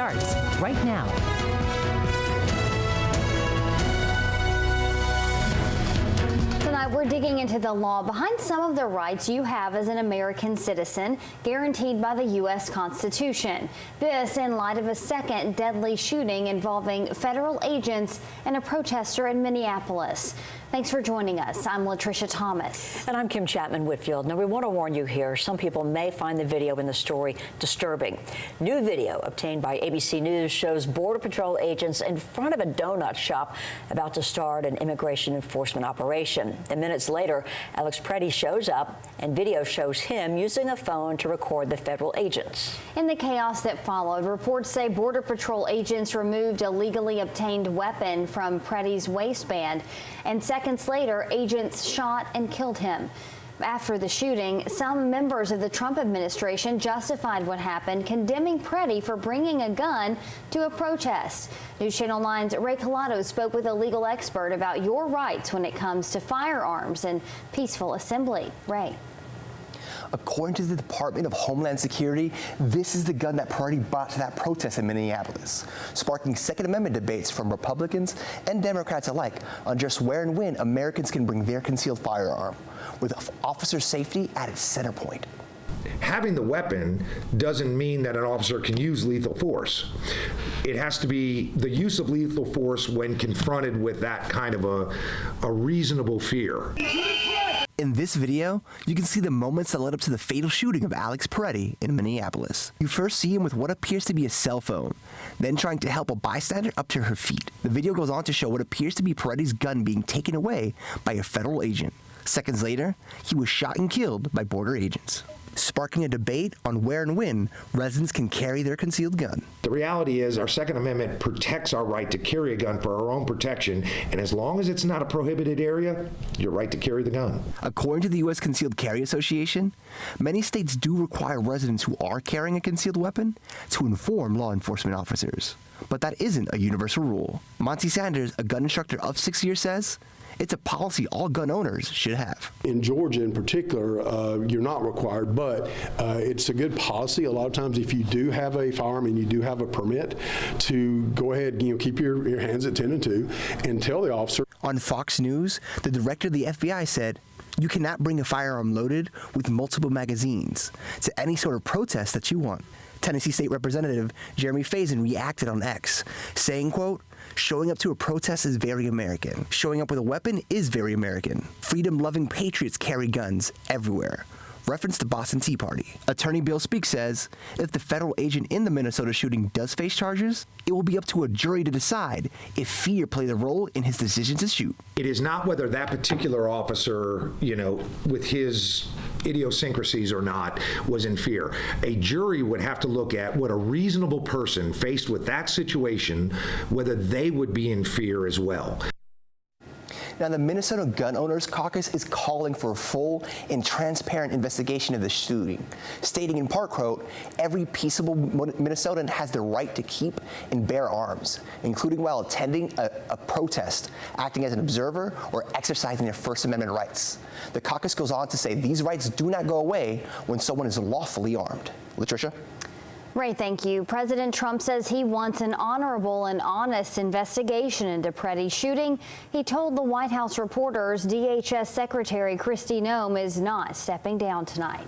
starts right now. Tonight, we're digging into the law behind some of the rights you have as an American citizen, guaranteed by the U.S. Constitution. This in light of a second deadly shooting involving federal agents and a protester in Minneapolis. Thanks for joining us. I'm Latricia Thomas. And I'm Kim Chapman-Whitfield. Now, we want to warn you here, some people may find the video in the story disturbing. New video obtained by ABC News shows Border Patrol agents in front of a donut shop about to start an immigration enforcement operation. And minutes later, Alex Preddy shows up, and video shows him using a phone to record the federal agents. In the chaos that followed, reports say Border Patrol agents removed a legally obtained weapon from Preddy's waistband, and seconds later, agents shot and killed him. After the shooting, some members of the Trump administration justified what happened, condemning Preddy for bringing a gun to a protest. News Channel 9's Ray Collado spoke with a legal expert about your rights when it comes to firearms and peaceful assembly. Ray. According to the Department of Homeland Security, this is the gun that Preddy brought to that protest in Minneapolis, sparking Second Amendment debates from Republicans and Democrats alike on just where and when Americans can bring their concealed firearm, with officer safety at its center point. Having the weapon doesn't mean that an officer can use lethal force. It has to be the use of lethal force when confronted with that kind of a reasonable fear. In this video, you can see the moments that led up to the fatal shooting of Alex Preddy in Minneapolis. You first see him with what appears to be a cell phone, then trying to help a bystander up to her feet. The video goes on to show what appears to be Preddy's gun being taken away by a federal agent. Seconds later, he was shot and killed by border agents, sparking a debate on where and when residents can carry their concealed gun. The reality is our Second Amendment protects our right to carry a gun for our own protection, and as long as it's not a prohibited area, your right to carry the gun. According to the U.S. Concealed Carry Association, many states do require residents who are carrying a concealed weapon to inform law enforcement officers. But that isn't a universal rule. Monty Sanders, a gun instructor of 6 years, says it's a policy all gun owners should have. In Georgia in particular, you're not required, but it's a good policy. A lot of times if you do have a firearm and you do have a permit, to go ahead, keep your hands at 10 and 2 and tell the officer. On Fox News, the director of the FBI said, "You cannot bring a firearm loaded with multiple magazines to any sort of protest that you want." Tennessee State Representative Jeremy Faison reacted on X, saying, quote, "Showing up to a protest is very American. Showing up with a weapon is very American. Freedom-loving patriots carry guns everywhere." Reference to Boston Tea Party. Attorney Bill Speaks says if the federal agent in the Minnesota shooting does face charges, it will be up to a jury to decide if fear played a role in his decision to shoot. It is not whether that particular officer, with his idiosyncrasies or not, was in fear. A jury would have to look at what a reasonable person faced with that situation, whether they would be in fear as well. Now, the Minnesota Gun Owners Caucus is calling for a full and transparent investigation of the shooting, stating in part, quote, "Every peaceable Minnesotan has the right to keep and bear arms, including while attending a protest, acting as an observer, or exercising their First Amendment rights." The caucus goes on to say these rights do not go away when someone is lawfully armed. Latricia? Ray, thank you. President Trump says he wants an honorable and honest investigation into Preddy's shooting. He told the White House reporters DHS Secretary Kristi Noem is not stepping down tonight.